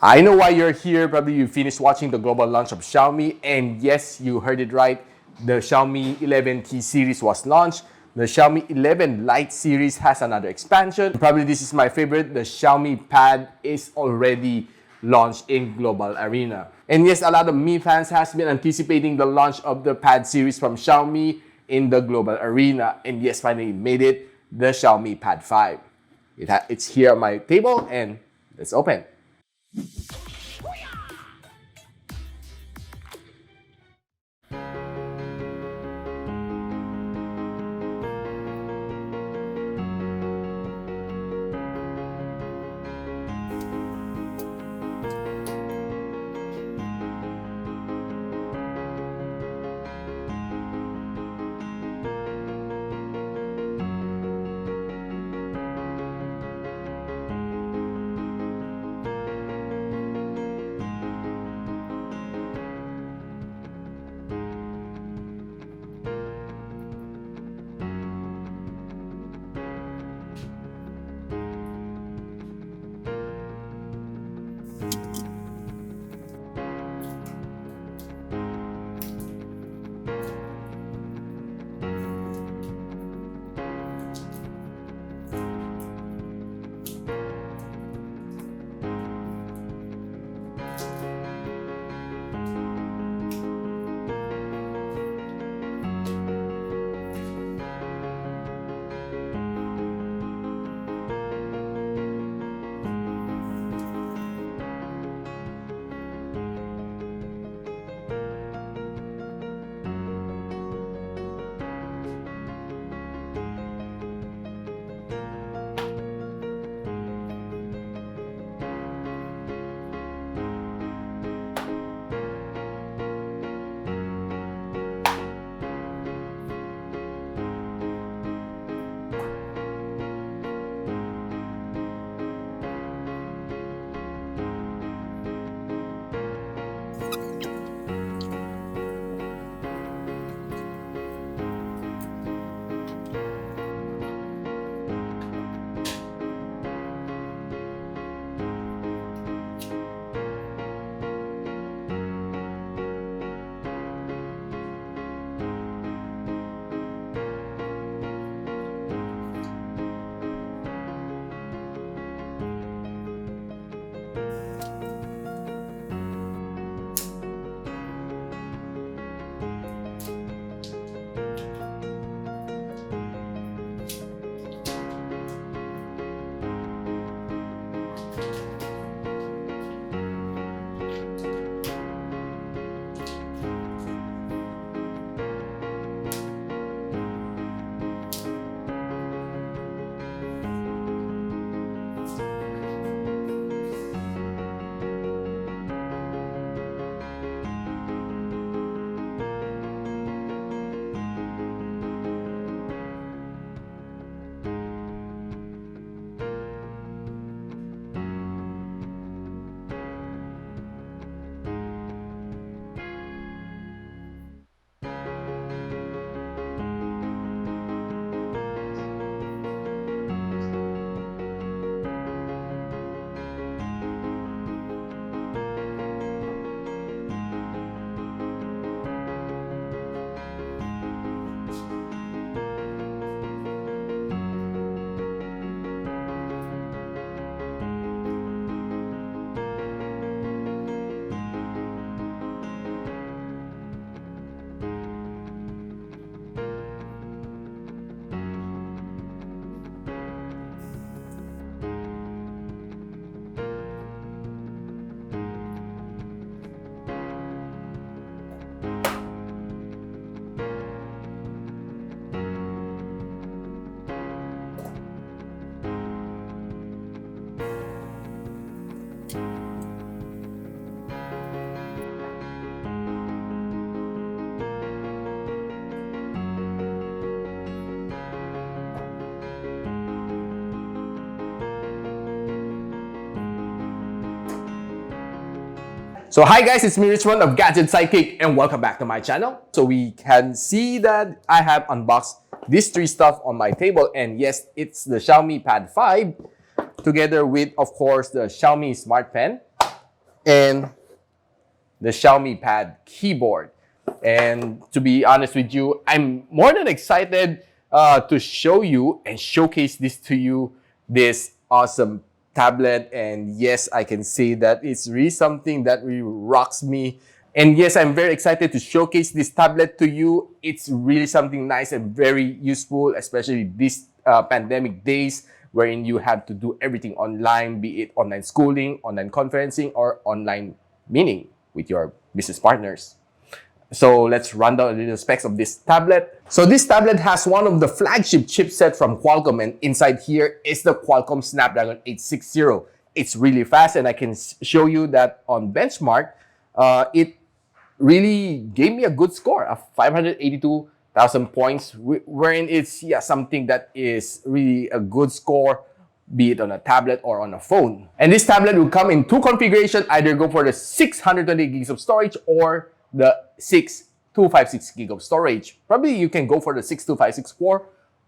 I know why you're here. Probably you finished watching the global launch of Xiaomi, and yes, you heard it right. The Xiaomi 11T series was launched. The Xiaomi 11 Lite series has another expansion. Probably this is my favorite. The Xiaomi Pad is already launched in global arena. And yes, a lot of Mi fans has been anticipating the launch of the Pad series from Xiaomi in the global arena. And yes, finally made it, the Xiaomi Pad 5. It's here on my table, and let's open. So hi guys, it's me Richmond of Gadget Sidekick, and welcome back to my channel. So we can see that I have unboxed these three stuff on my table, and yes, it's the Xiaomi Pad 5 together with, of course, the Xiaomi Smart Pen, and the Xiaomi Pad keyboard. And to be honest with you, I'm more than excited to show you and showcase this to you, this awesome tablet. And yes, I can say that it's really something that really rocks me. And yes, I'm very excited to showcase this tablet to you. It's really something nice and very useful, especially these pandemic days wherein you have to do everything online, be it online schooling, online conferencing, or online meeting with your business partners. So let's run down a little specs of this tablet. So this tablet has one of the flagship chipset from Qualcomm, and inside here is the Qualcomm Snapdragon 860. It's really fast, and I can show you that on benchmark, it really gave me a good score of 582,000 points, wherein it's something that is really a good score, be it on a tablet or on a phone. And this tablet will come in two configurations, either go for the 620 gigs of storage or the 6256 gig of storage. Probably you can go for the 6256 for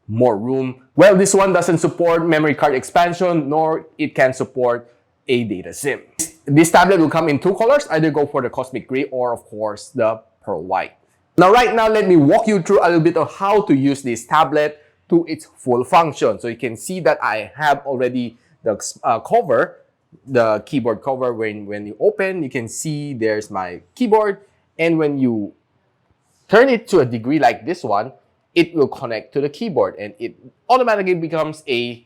more room. Well, this one doesn't support memory card expansion, nor it can support a data SIM. This tablet will come in two colors, either go for the Cosmic Gray or of course the Pearl White. Now right now, let me walk you through a little bit of how to use this tablet to its full function. So you can see that I have already the cover, the keyboard cover. When you open, you can see there's my keyboard, and when you turn it to a degree like this one, it will connect to the keyboard and it automatically becomes a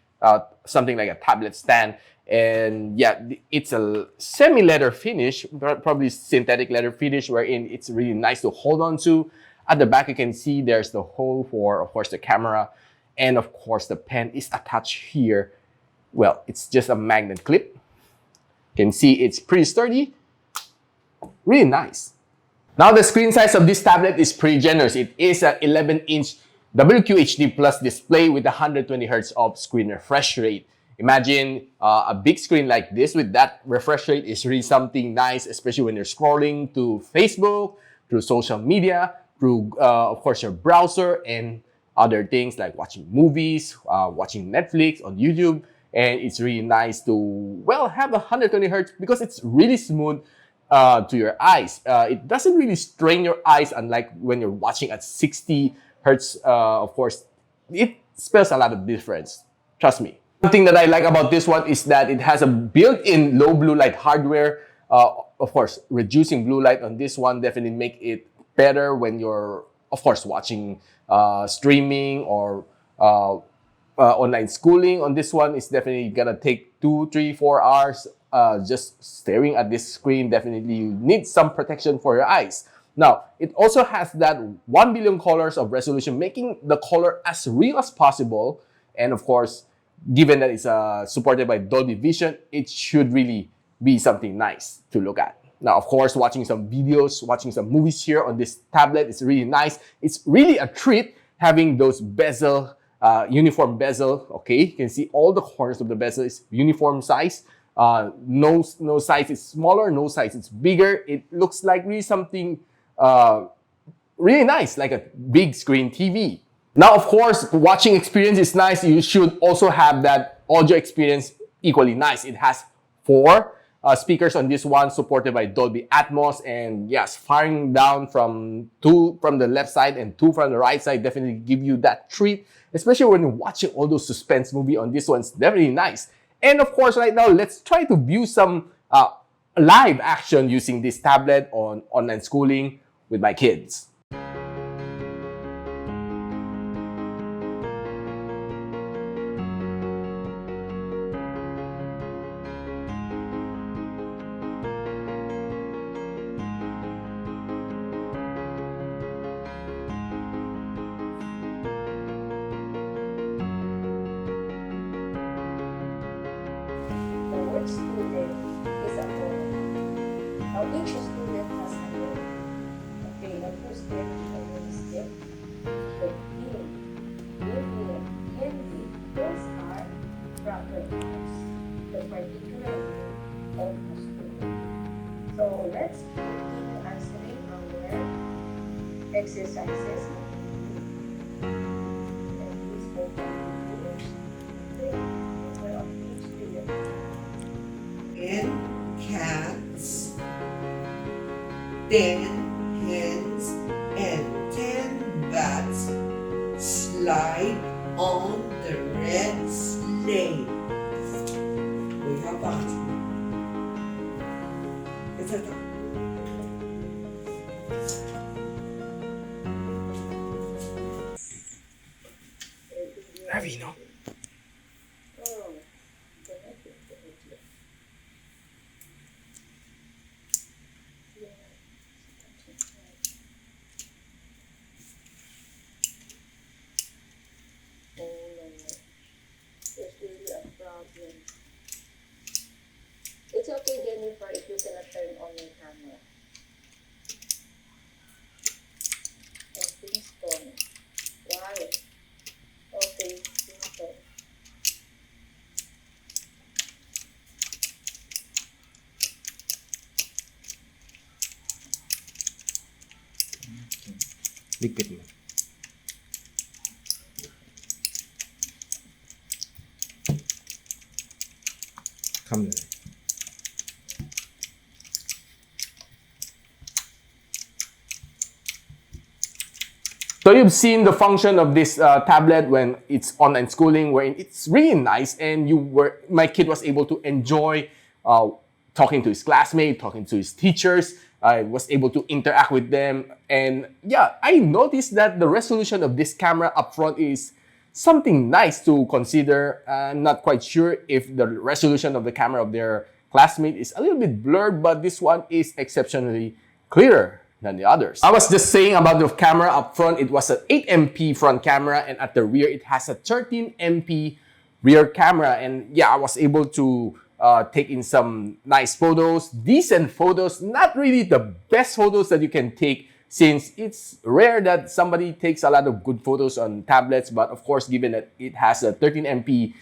something like a tablet stand. And yeah, it's a semi-leather finish, probably synthetic leather finish, wherein it's really nice to hold on to. At the back, you can see there's the hole for, of course, the camera. And of course, the pen is attached here. Well, it's just a magnet clip. You can see it's pretty sturdy, really nice. Now, the screen size of this tablet is pretty generous. It is an 11-inch WQHD Plus display with 120 Hz of screen refresh rate. Imagine a big screen like this with that refresh rate is really something nice, especially when you're scrolling to Facebook, through social media, through, of course, your browser and other things like watching movies, watching Netflix on YouTube. And it's really nice to, well, have 120 Hz because it's really smooth to your eyes. It doesn't really strain your eyes, unlike when you're watching at 60 Hertz. Of course, it spells a lot of difference. Trust me. One thing that I like about this one is that it has a built-in low blue light hardware. Of course, reducing blue light on this one definitely make it better when you're, of course, watching streaming or online schooling. On this one, it's definitely gonna take 2, 3, 4 hours just staring at this screen. Definitely you need some protection for your eyes. Now, it also has that 1 billion colors of resolution, making the color as real as possible. And of course, given that it's supported by Dolby Vision, it should really be something nice to look at. Now, of course, watching some videos, watching some movies here on this tablet is really nice. It's really a treat having those bezel, uniform bezel. Okay, you can see all the corners of the bezel is uniform size. No size is smaller, no size is bigger. It looks like really something really nice, like a big screen TV. Now, of course, watching experience is nice. You should also have that audio experience equally nice. It has 4 speakers on this one, supported by Dolby Atmos, and yes, firing down from 2 from the left side and 2 from the right side definitely give you that treat, especially when you're watching all those suspense movie on this one. It's definitely nice. And of course, right now, let's try to view some live action using this tablet on online schooling with my kids. The word student is a pronoun. Now each student has a name. Okay, the first name is Dick, the Vivian, Henry. Those are proper nouns, the particular name of the student. So let's begin answering our exercises. And these vocabularies. In cats 10 hens and 10 bats slide on the red sleigh. Uy, haba. Ito. Ravi, no? Oh, no. There's really a problem. It's okay, Jennifer, if you cannot turn on your camera. Nothing's done. Why? Okay, Jennifer. Ligpit mo. Come na. So you've seen the function of this tablet when it's online schooling, where it's really nice, and my kid was able to enjoy talking to his classmates, talking to his teachers. I was able to interact with them, and yeah, I noticed that the resolution of this camera up front is something nice to consider. I'm not quite sure if the resolution of the camera of their classmate is a little bit blurred, but this one is exceptionally clearer than the others. I was just saying about the camera up front, it was an 8MP front camera, and at the rear it has a 13MP rear camera. And yeah, I was able to take in some nice photos, decent photos, not really the best photos that you can take, since it's rare that somebody takes a lot of good photos on tablets. But of course, given that it has a 13MP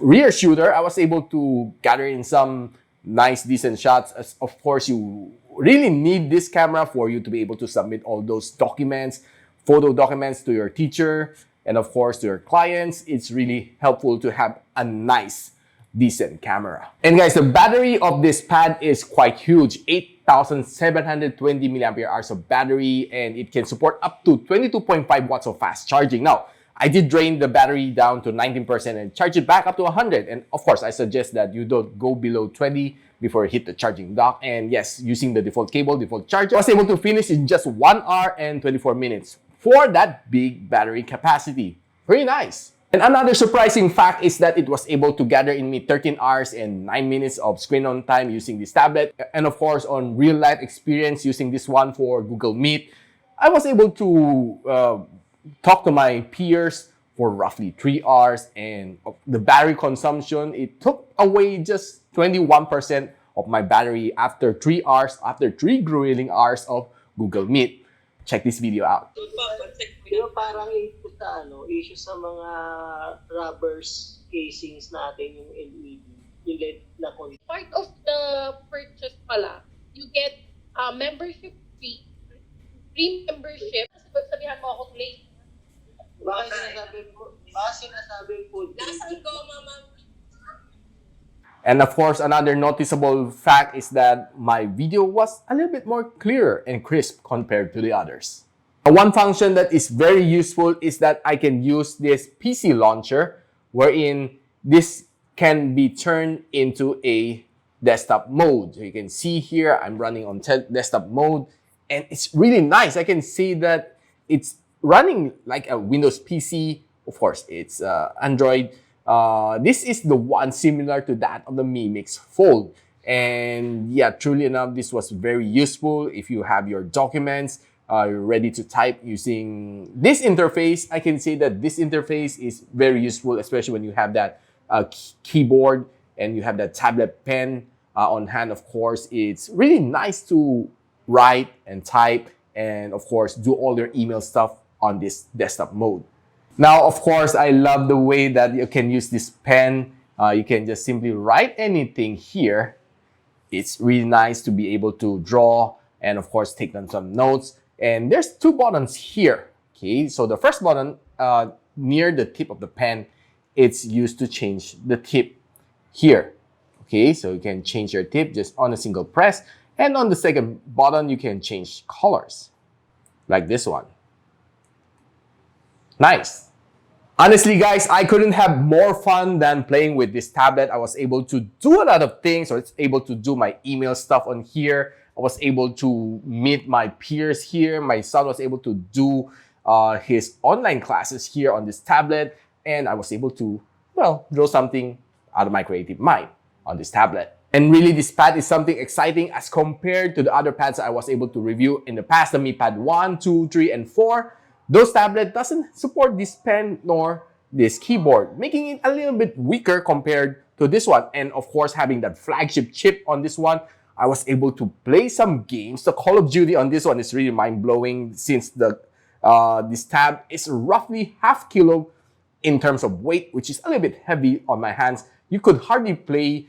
rear shooter, I was able to gather in some nice, decent shots. As of course, you really need this camera for you to be able to submit all those documents, photo documents to your teacher, and of course to your clients. It's really helpful to have a nice, decent camera. And guys, the battery of this pad is quite huge, 8,720 milliampere hours of battery, and it can support up to 22.5 watts of fast charging. Now, I did drain the battery down to 19% and charge it back up to 100. And of course, I suggest that you don't go below 20 before you hit the charging dock. And yes, using the default cable, default charger, I was able to finish in just 1 hour and 24 minutes for that big battery capacity. Very nice. And another surprising fact is that it was able to gather in me 13 hours and 9 minutes of screen on time using this tablet. And of course, on real life experience using this one for Google Meet, I was able to talk to my peers for roughly 3 hours, and the battery consumption, it took away just 21% of my battery after 3 hours, after 3 grueling hours of Google Meet. Check this video out. Pero parang issue sa mga rubbers casings natin, yung LED, yung LED na control. Part of the purchase pala, you get membership fee, free membership. Sabihan mo ako, Clay. Baka sinasabi po. Nasaan ko, mama? And of course, another noticeable fact is that my video was a little bit more clear and crisp compared to the others. One function that is very useful is that I can use this PC launcher, wherein this can be turned into a desktop mode. So you can see here, I'm running on desktop mode, and it's really nice. I can see that it's running like a Windows PC. Of course, it's Android. This is the one similar to that of the Mi Mix Fold. And yeah, truly enough, this was very useful if you have your documents, you're ready to type using this interface. I can say that this interface is very useful, especially when you have that keyboard and you have that tablet pen on hand. Of course, it's really nice to write and type, and of course, do all your email stuff on this desktop mode. Now, of course, I love the way that you can use this pen. You can just simply write anything here. It's really nice to be able to draw and, of course, take down some notes. And there's 2 buttons here. Okay, so the first button near the tip of the pen, it's used to change the tip here. Okay, so you can change your tip just on a single press. And on the second button, you can change colors, like this one. Nice. Honestly, guys, I couldn't have more fun than playing with this tablet. I was able to do a lot of things. I was able to do my email stuff on here. I was able to meet my peers here. My son was able to do his online classes here on this tablet. And I was able to, well, draw something out of my creative mind on this tablet. And really, this pad is something exciting as compared to the other pads I was able to review in the past, the Mi Pad 1, 2, 3, and 4. Those tablet doesn't support this pen nor this keyboard, making it a little bit weaker compared to this one. And of course, having that flagship chip on this one, I was able to play some games. The Call of Duty on this one is really mind-blowing since this tab is roughly half kilo in terms of weight, which is a little bit heavy on my hands. You could hardly play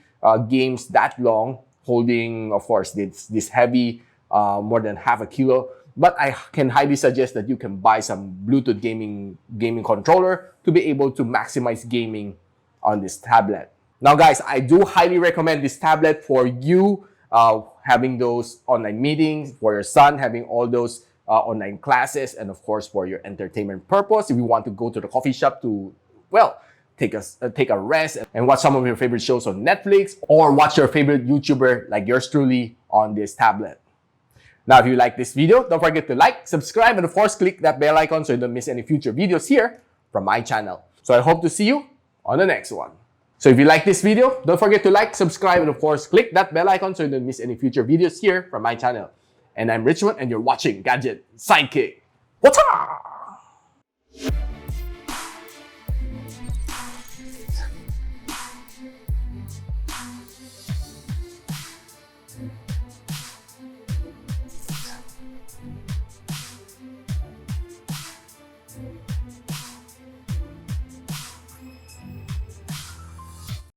games that long, holding, of course, this heavy, more than half a kilo. But I can highly suggest that you can buy some Bluetooth gaming controller to be able to maximize gaming on this tablet. Now, guys, I do highly recommend this tablet for you having those online meetings, for your son having all those online classes, and of course for your entertainment purpose. If you want to go to the coffee shop to, well, take a rest and watch some of your favorite shows on Netflix, or watch your favorite YouTuber like yours truly on this tablet. Now, if you like this video, don't forget to like, subscribe, and of course, click that bell icon so you don't miss any future videos here from my channel. So I hope to see you on the next one. So if you like this video, don't forget to like, subscribe, and of course, click that bell icon so you don't miss any future videos here from my channel. And I'm Richmond, and you're watching Gadget Sidekick. What's up?